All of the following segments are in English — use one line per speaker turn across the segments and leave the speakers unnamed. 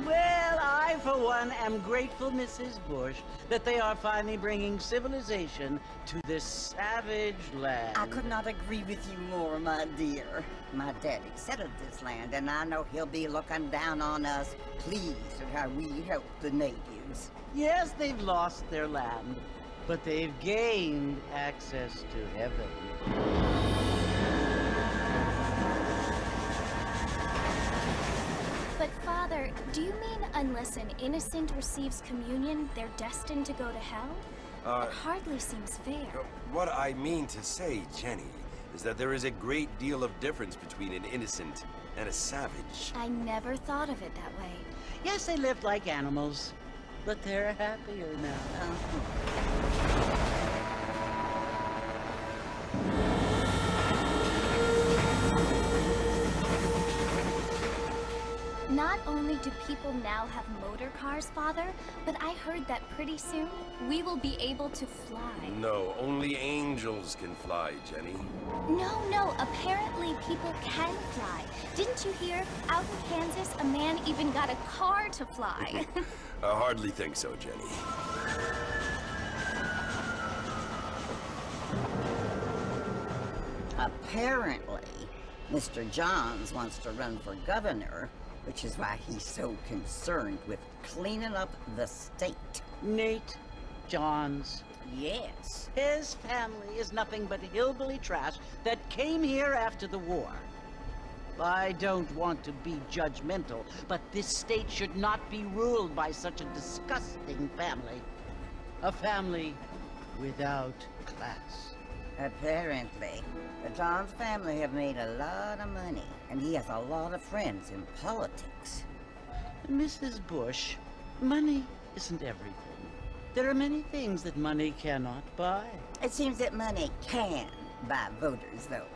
Well, I, for one, am grateful, Mrs. Bush, that they are finally bringing civilization to this savage land.
I could not agree with you more, my dear. My daddy settled this land, and I know he'll be looking down on us, pleased at how we help the natives.
Yes, they've lost their land, but they've gained access to heaven.
But Father, do you mean unless an innocent receives communion, they're destined to go to hell? It hardly seems fair.
What I mean to say, Jenny, is that there is a great deal of difference between an innocent and a savage.
I never thought of it that way.
Yes, they lived like animals, but they're happier now.
Not only do people now have motor cars, Father, but I heard that pretty soon we will be able to fly.
No, only angels can fly, Jenny.
No, apparently people can fly. Didn't you hear? Out in Kansas, a man even got a car to fly.
I hardly think so, Jenny.
Apparently, Mr. Johns wants to run for governor, which is why he's so concerned with cleaning up the state.
Nate Johns.
Yes.
His family is nothing but hillbilly trash that came here after the war. I don't want to be judgmental, but this state should not be ruled by such a disgusting family. A family without class.
Apparently, the Johns family have made a lot of money, and he has a lot of friends in politics.
Mrs. Bush, money isn't everything. There are many things that money cannot buy.
It seems that money can buy voters, though.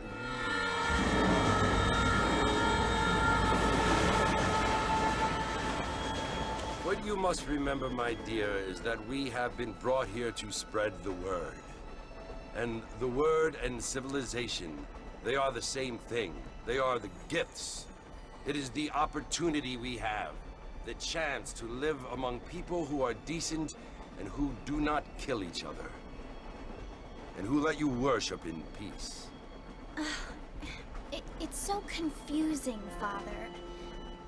What you must remember, my dear, is that we have been brought here to spread the word. And the word and civilization, they are the same thing. They are the gifts. It is the opportunity we have, the chance to live among people who are decent and who do not kill each other, and who let you worship in peace.
It's so confusing, Father.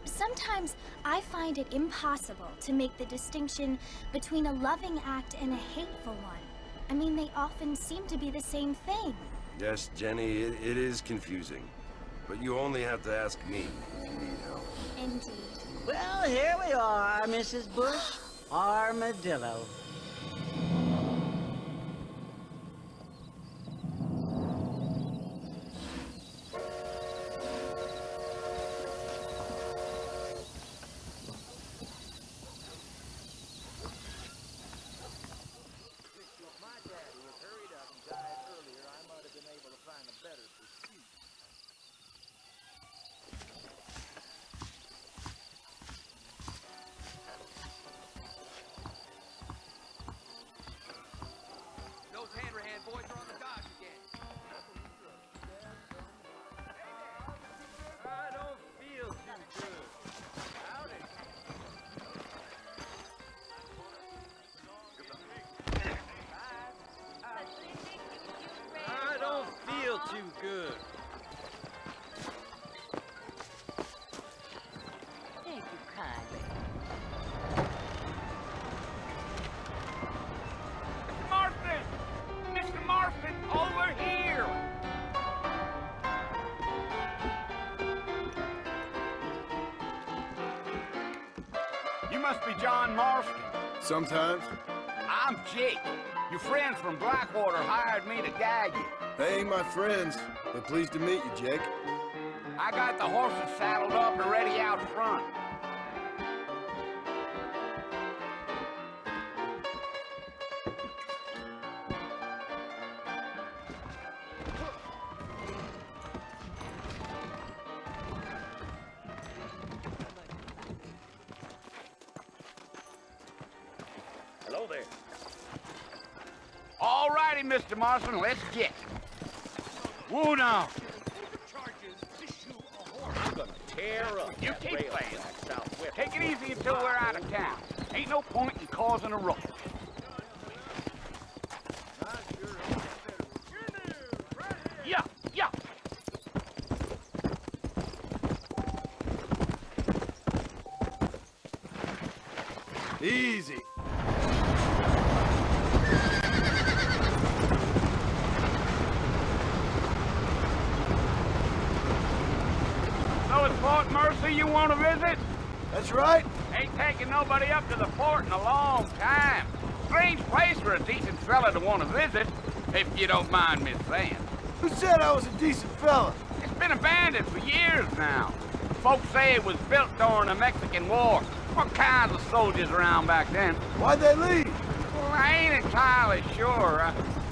Sometimes I find it impossible to make the distinction between a loving act and a hateful one. I mean, they often seem to be the same thing.
Yes, Jenny, it is confusing. But you only have to ask me if you need help.
Indeed.
Well, here we are, Mrs. Bush. Armadillo.
Must be John Marston.
Sometimes.
I'm Jake. Your friends from Blackwater hired me to guide you.
They ain't my friends, but pleased to meet you, Jake.
I got the horses saddled up and ready out front.
Hello there.
All righty, Mr. Marston, let's get. Woo now.
I'm gonna tear up.
You
that
keep
rail
playing.
track southwest.
Take it easy, wait till we're out of town. Ain't no point in causing a ruckus. Yeah, yeah.
Easy.
So it's Fort Mercy you want to visit?
That's right.
Ain't taking nobody up to the fort in a long time. Strange place for a decent fella to want to visit, if you don't mind me saying.
Who said I was a decent fella?
It's been abandoned for years now. Folks say it was built during the Mexican War. What kinds of soldiers around back then?
Why'd they leave?
Well, I ain't entirely sure.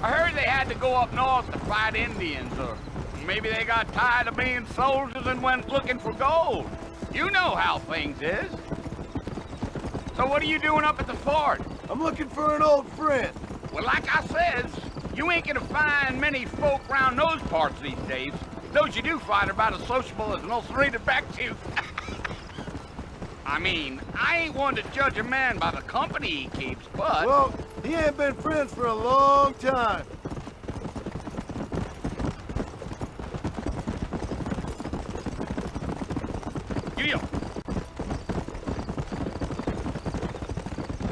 I heard they had to go up north to fight Indians, or maybe they got tired of being soldiers and went looking for gold. You know how things is. So what are you doing up at the fort?
I'm looking for an old friend.
Well, like I says, you ain't gonna find many folk round those parts these days. Those you do find are about as sociable as an ulcerated back tooth. I mean, I ain't one to judge a man by the company he keeps, but...
Well, he ain't been friends for a long time.
You.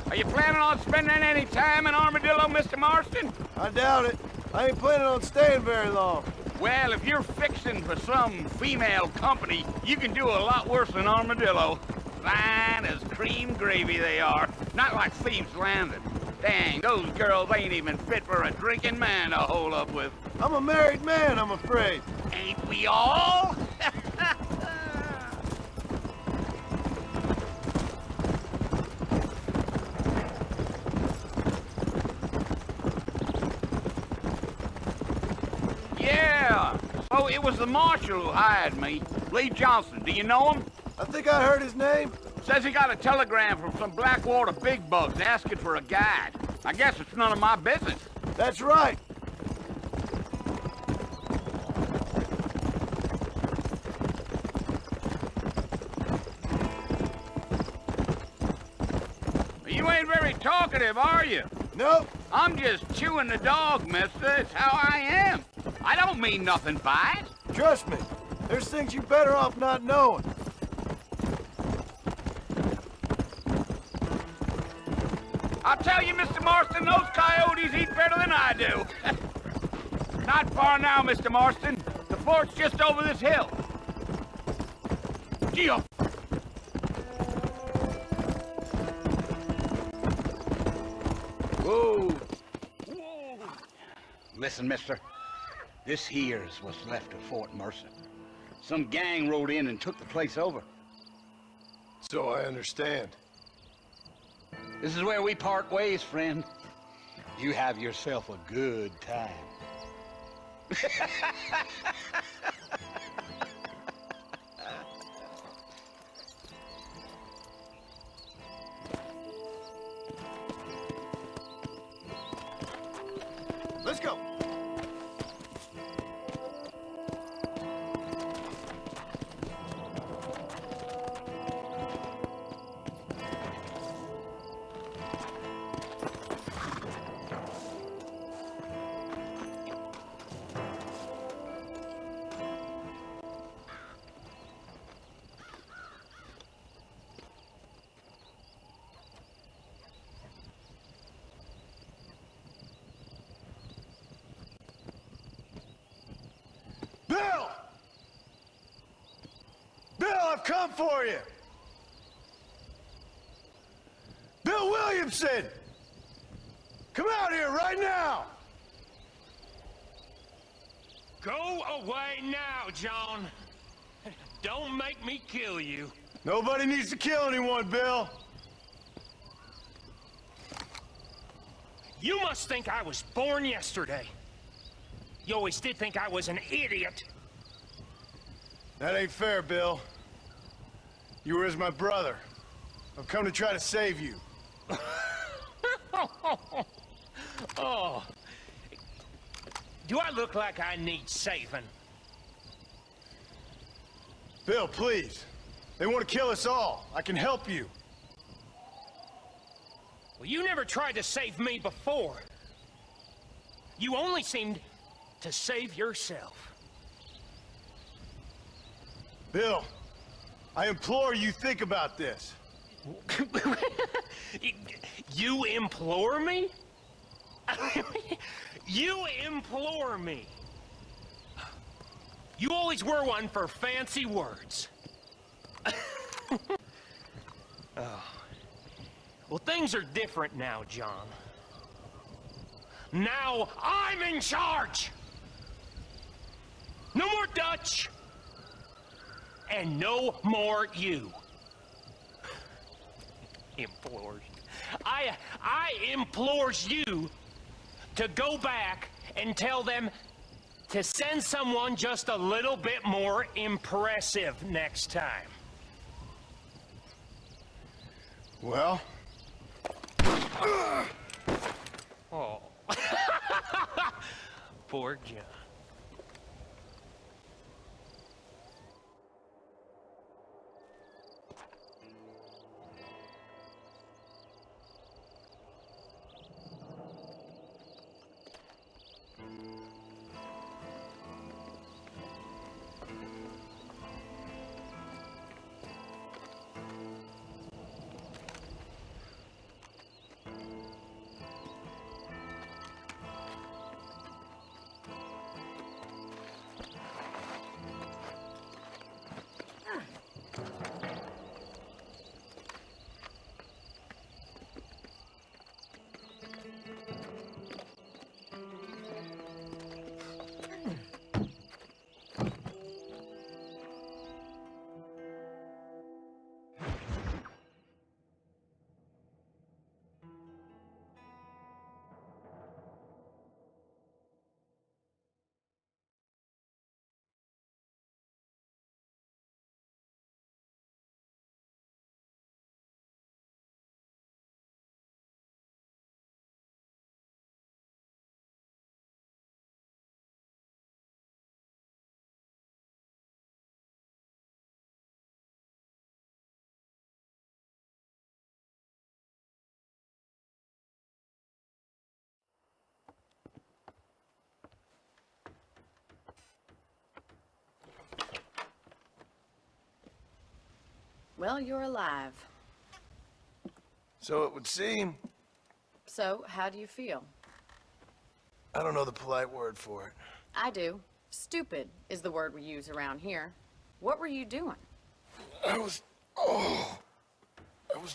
Are you planning on spending any time in Armadillo, Mr. Marston?
I doubt it. I ain't planning on staying very long.
Well, if you're fixing for some female company, you can do a lot worse than Armadillo. Fine as cream gravy they are. Not like Thieves Landing. Dang, those girls ain't even fit for a drinking man to hold up with.
I'm a married man, I'm afraid.
Ain't we all? Yeah. So it was the marshal who hired me. Lee Johnson. Do you know him?
I think I heard his name.
Says he got a telegram from some Blackwater big bugs asking for a guide. I guess it's none of my business.
That's right.
You ain't very talkative, are you?
Nope.
I'm just chewing the dog, mister. It's how I am. I don't mean nothing by it.
Trust me. There's things you better off not knowing.
I'll tell you, Mr. Marston, those coyotes eat better than I do. Not far now, Mr. Marston. The fort's just over this hill. Gee up. Whoa. Whoa. Listen, mister. This here's what's left of Fort Mercer. Some gang rode in and took the place over.
So I understand.
This is where we part ways, friend. You have yourself a good time.
Let's go. Bill! Bill, I've come for you! Bill Williamson! Come out here right now!
Go away now, John. Don't make me kill you.
Nobody needs to kill anyone, Bill.
You must think I was born yesterday. You always did think I was an idiot.
That ain't fair, Bill. You were as my brother. I've come to try to save you.
Oh. Do I look like I need saving?
Bill, please. They want to kill us all. I can help you.
Well, you never tried to save me before. You only seemed to save yourself.
Bill, I implore you think about this.
You implore me? You implore me. You always were one for fancy words. Oh. Well, things are different now, John. Now I'm in charge! No more Dutch! And no more you. Implores. I implores you to go back and tell them to send someone just a little bit more impressive next time.
Well?
Oh. Poor John.
Well, you're alive.
So it would seem.
So, how do you feel?
I don't know the polite word for it.
I do. Stupid is the word we use around here. What were you doing?
I was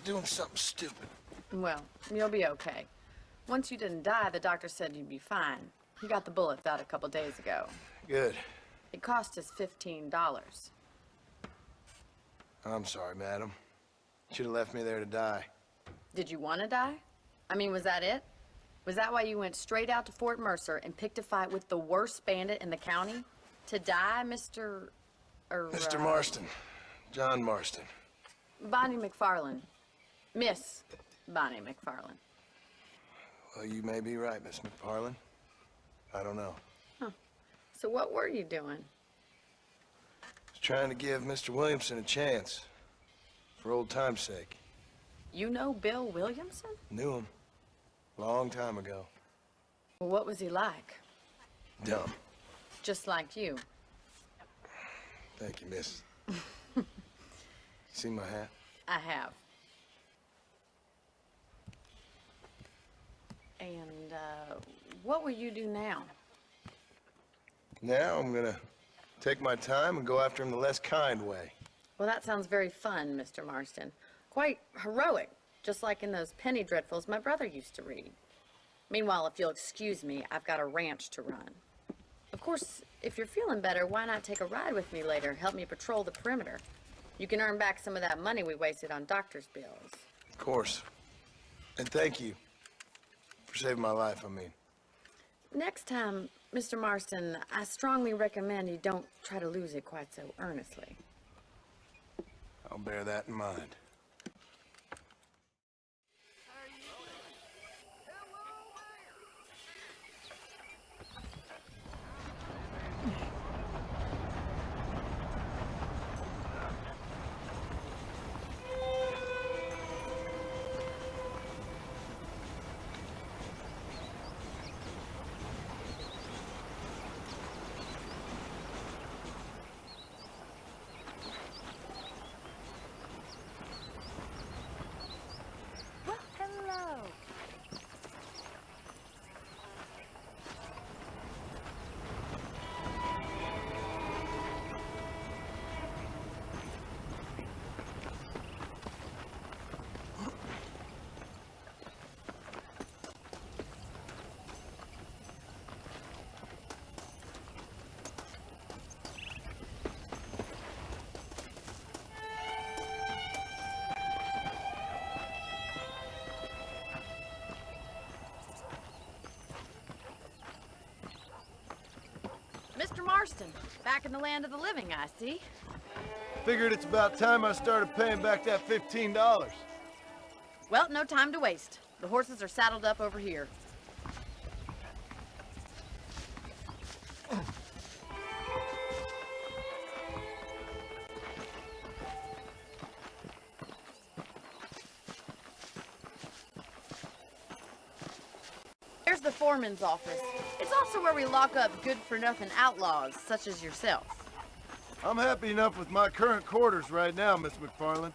doing something stupid.
Well, you'll be okay. Once you didn't die, the doctor said you'd be fine. He got the bullets out a couple days ago.
Good.
It cost us $15.
I'm sorry, madam. Should have left me there to die.
Did you want to die? I mean, was that it? Was that why you went straight out to Fort Mercer and picked a fight with the worst bandit in the county? To die, Mr.
Mr. Marston. John Marston.
Bonnie McFarland. Miss Bonnie McFarland.
Well, you may be right, Miss McFarland. I don't know.
Huh. So what were you doing?
I was trying to give Mr. Williamson a chance. For old time's sake.
You know Bill Williamson?
Knew him. Long time ago.
Well, what was he like?
Dumb.
Just like you.
Thank you, miss. See my hat?
I have. And, what will you do now?
Now I'm gonna take my time and go after him the less kind way.
Well, that sounds very fun, Mr. Marston. Quite heroic, just like in those penny dreadfuls my brother used to read. Meanwhile, if you'll excuse me, I've got a ranch to run. Of course, if you're feeling better, why not take a ride with me later? Help me patrol the perimeter. You can earn back some of that money we wasted on doctor's bills.
Of course. And thank you for saving my life, I mean.
Next time, Mr. Marston, I strongly recommend you don't try to lose it quite so earnestly.
I'll bear that in mind.
Marston, back in the land of the living, I see.
Figured it's about time I started paying back that $15.
Well, no time to waste. The horses are saddled up over here. Here's the foreman's office. It's also where we lock up good-for-nothing outlaws, such as yourself.
I'm happy enough with my current quarters right now, Miss McFarland.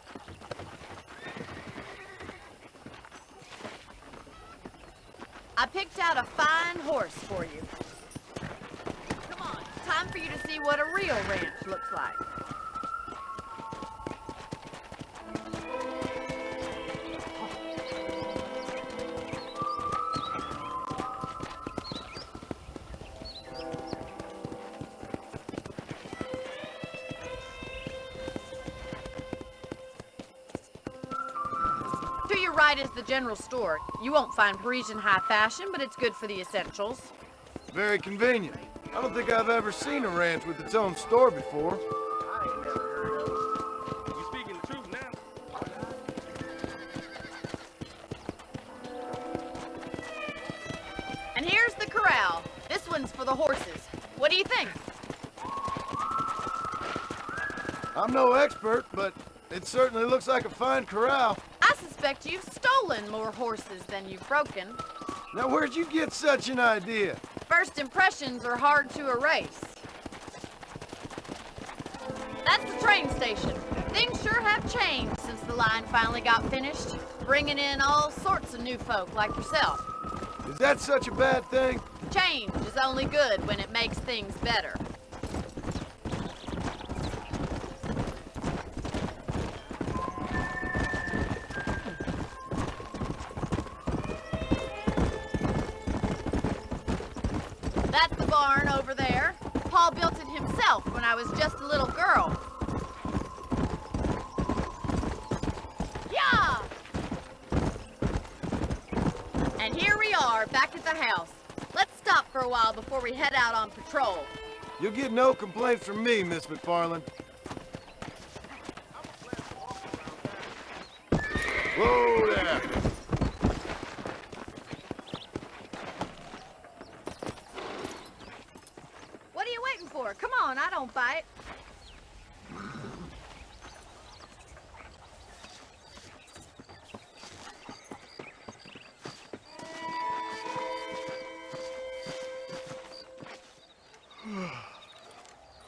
I picked out a fine horse for you. Come on, time for you to see what a real ranch looks like. To your right is the general store. You won't find Parisian high fashion, but it's good for the essentials.
Very convenient. I don't think I've ever seen a ranch with its own store before.
I ain't never heard of it. You speaking the truth now?
And here's the corral. This one's for the horses. What do you think?
I'm no expert, but it certainly looks like a fine corral.
I suspect you've stolen more horses than you've broken.
Now, where'd you get such an idea?
First impressions are hard to erase. That's the train station. Things sure have changed since the line finally got finished, bringing in all sorts of new folk like yourself.
Is that such a bad thing?
Change is only good when it makes things better. That's the barn over there. Paul built it himself when I was just a little girl. Yeah! And here we are, back at the house. Let's stop for a while before we head out on patrol.
You'll get no complaints from me, Miss McFarland. Whoa there!
What are you waiting for? Come on, I don't bite.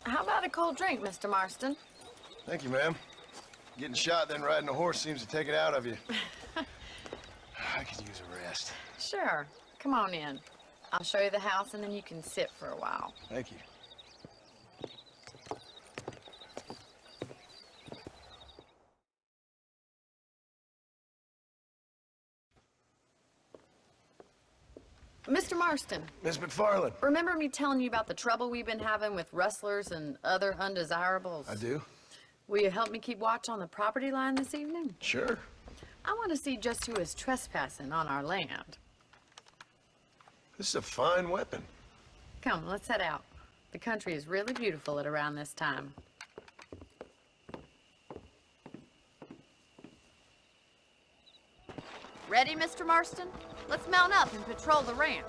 How about a cold drink, Mr. Marston?
Thank you, ma'am. Getting shot, then riding a horse seems to take it out of you. I could use a rest.
Sure. Come on in. I'll show you the house and then you can sit for a while.
Thank you.
Mr. Marston,
Miss McFarland.
remember me telling you about the trouble we've been having with rustlers and other undesirables?
I do.
Will you help me keep watch on the property line this evening?
Sure.
I want to see just who is trespassing on our land.
This is a fine weapon.
Come, let's head out. The country is really beautiful at around this time. Ready, Mr. Marston? Let's mount up and patrol the ranch.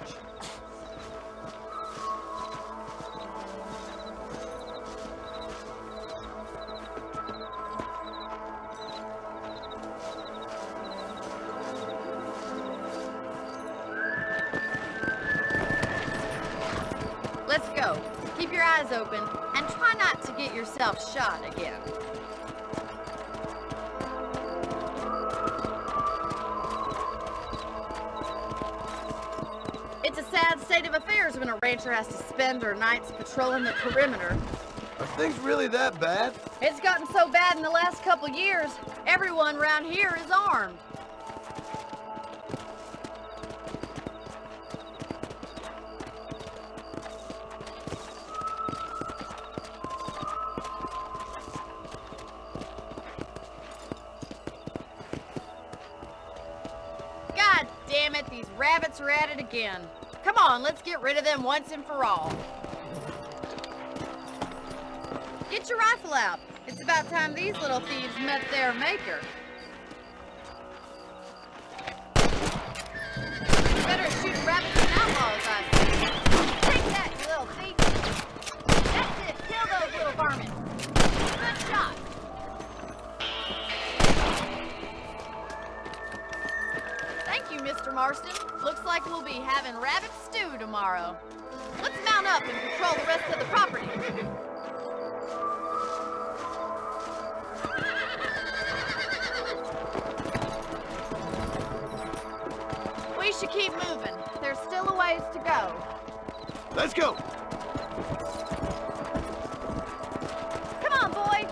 Let's go. Keep your eyes open and try not to get yourself shot again. It's a sad state of affairs when a rancher has to spend her nights patrolling the perimeter.
Are things really that bad?
It's gotten so bad in the last couple years, everyone around here is armed. God damn it, these rabbits are at it again. Come on, let's get rid of them once and for all. Get your rifle out. It's about time these little thieves met their maker. Better at shooting rabbits than outlaws, I say. Take that, you little thief. That's it. Kill those little vermin. Good shot. Thank you, Mr. Marston. Looks like we'll be having rabbit stew tomorrow. Let's mount up and patrol the rest of the property. We should keep moving. There's still a ways to go.
Let's go!
Come on, boy!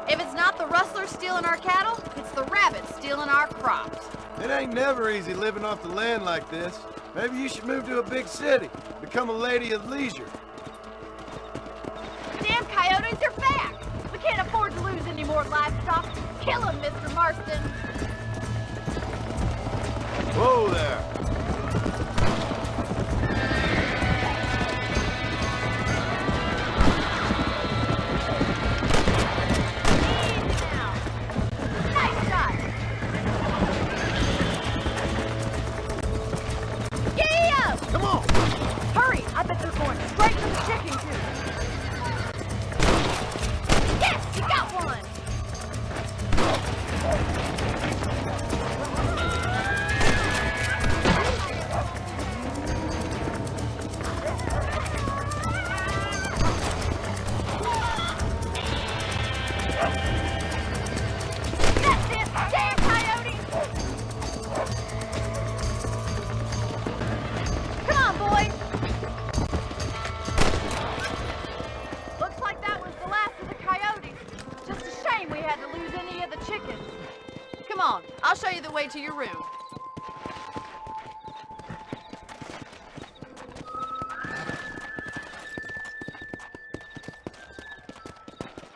If it's not the rustlers stealing our cattle, it's the rabbits stealing our crops.
It ain't never easy living off the land like this. Maybe you should move to a big city. Become a lady of leisure.
Damn coyotes are back! We can't afford to lose any more livestock. Kill them, Mr. Marston.
Whoa there.
Easy now. Nice shot. Giddy up!
Come on!
Hurry! I bet they're going straight to the chicken coop. Yes! You got one! That's it! Damn coyote! Come on, boy! Looks like that was the last of the coyotes. Just a shame we had to lose any of the chickens. Come on, I'll show you the way to your room.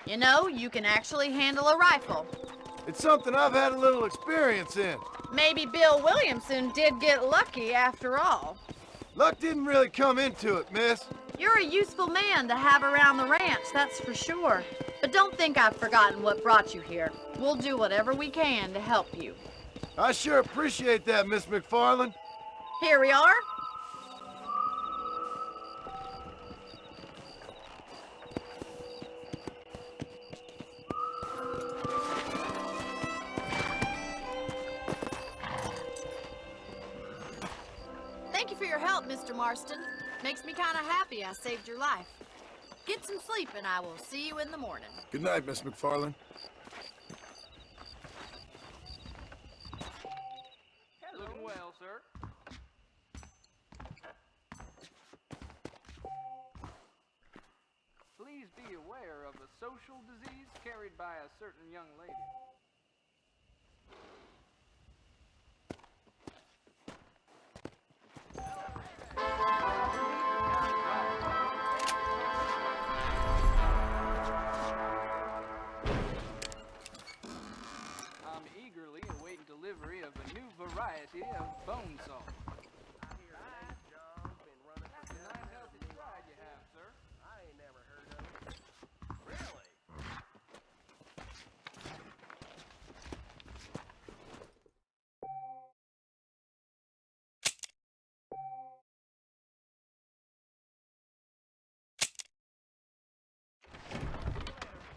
You know, you can actually handle a rifle.
It's something I've had a little experience in.
Maybe Bill Williamson did get lucky after all.
Luck didn't really come into it, miss.
You're a useful man to have around the ranch, that's for sure. But don't think I've forgotten what brought you here. We'll do whatever we can to help you.
I sure appreciate that, Miss McFarland.
Here we are. Thank you for your help, Mr. Marston. Makes me kind of happy I saved your life. Get some sleep and I will see you in the morning.
Good night, Miss McFarland.
Looking well, sir. Please be aware of a social disease carried by a certain young lady. I'm eagerly awaiting delivery of a new variety of bone saw. Nice healthy stride you have, sir. I ain't never heard of it. Really?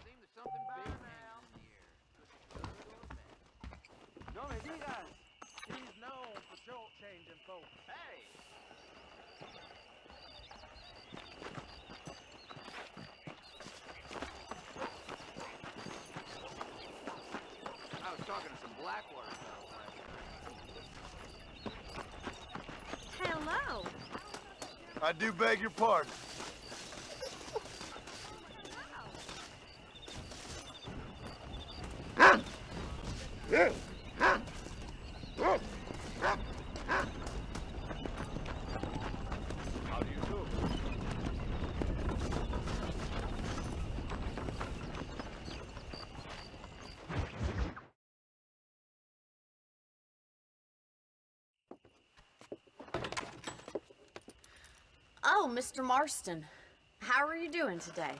Seems there's something big hanging in the air. No me digas. He's known for short-changing folks. Hey! I was talking to some Blackwater fellas last night.
Hello.
I do beg your pardon. How do you do?
Oh, Mr. Marston. How are you doing today?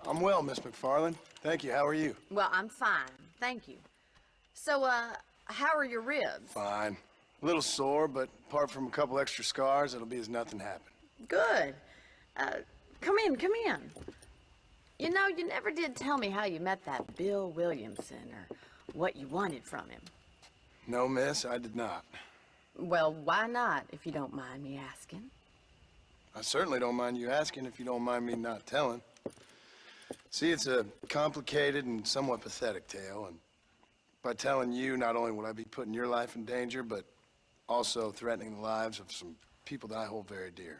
I'm well, Miss McFarland. Thank you. How are you?
Well, I'm fine, thank you. So, how are your ribs?
Fine. A little sore, but apart from a couple extra scars, it'll be as nothing happened.
Good. Come in, come in. You know, you never did tell me how you met that Bill Williamson or what you wanted from him.
No, miss, I did not.
Well, why not, if you don't mind me asking?
I certainly don't mind you asking if you don't mind me not telling. See, it's a complicated and somewhat pathetic tale, and by telling you, not only would I be putting your life in danger, but also threatening the lives of some people that I hold very dear.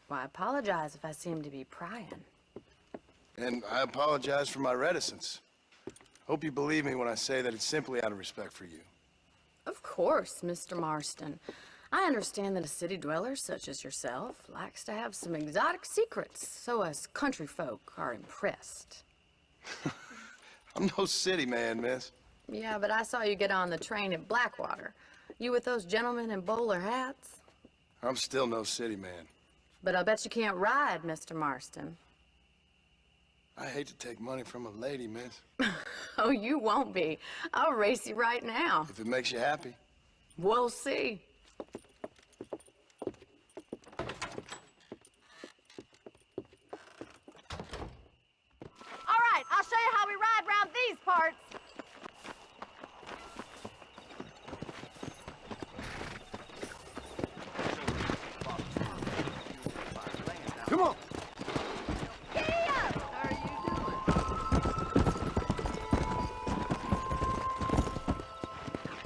Well, I apologize if I seem to be prying.
And I apologize for my reticence. Hope you believe me when I say that it's simply out of respect for you.
Of course, Mr. Marston. I understand that a city dweller such as yourself likes to have some exotic secrets, so us country folk are impressed.
I'm no city man, miss.
Yeah, but I saw you get on the train at Blackwater. You with those gentlemen in bowler hats?
I'm still no city man.
But I bet you can't ride, Mr. Marston.
I hate to take money from a lady, miss.
Oh, you won't be. I'll race you right now.
If it makes you happy.
We'll see.
All right, I'll show you how we ride around these parts.
Come on!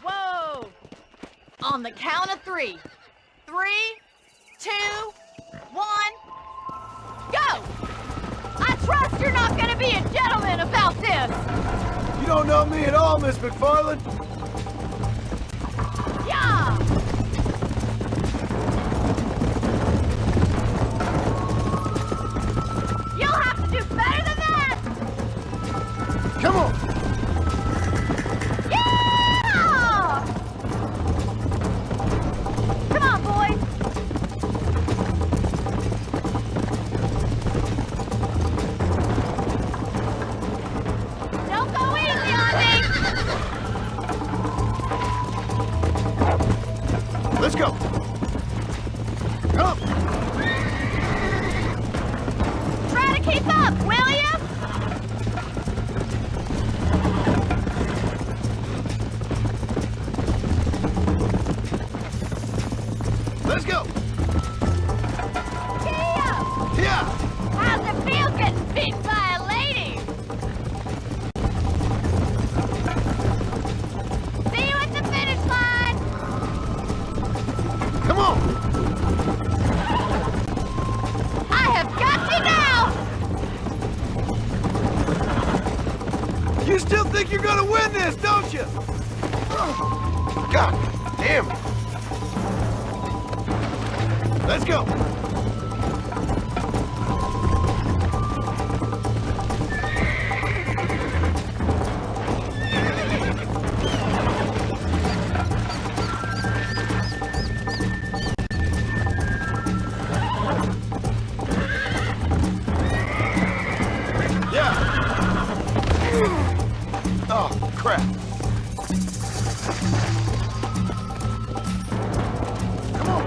Whoa! On the count of 3. 3, 2, 1, go! I trust you're not gonna be a gentleman about this!
You don't know me at all, Miss McFarland.
Yeah! You'll have to do better than that!
Come on!
Yeah! Come on, boys! Don't go easy on me!
Let's go! Come!
Try to keep up, will ya?
Let's go!
Yeah!
Yeah!
How's it feel getting beaten by a lady? See you at the finish line!
Come on!
I have got you now!
You still think you're gonna win this, don't you? God damn it! Let's go! Yeah! Oh, crap. Come on!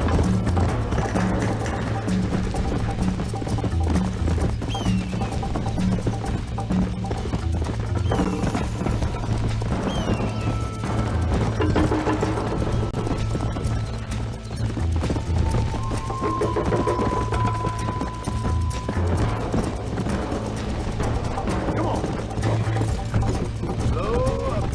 Come on! Slow up.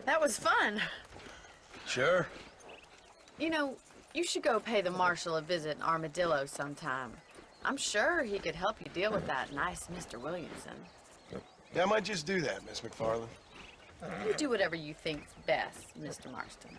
That was fun.
Sure.
You know, you should go pay the marshal a visit in Armadillo sometime. I'm sure he could help you deal with that nice Mr. Williamson.
Yeah, I might just do that, Miss McFarland.
You do whatever you think's best, Mr. Marston.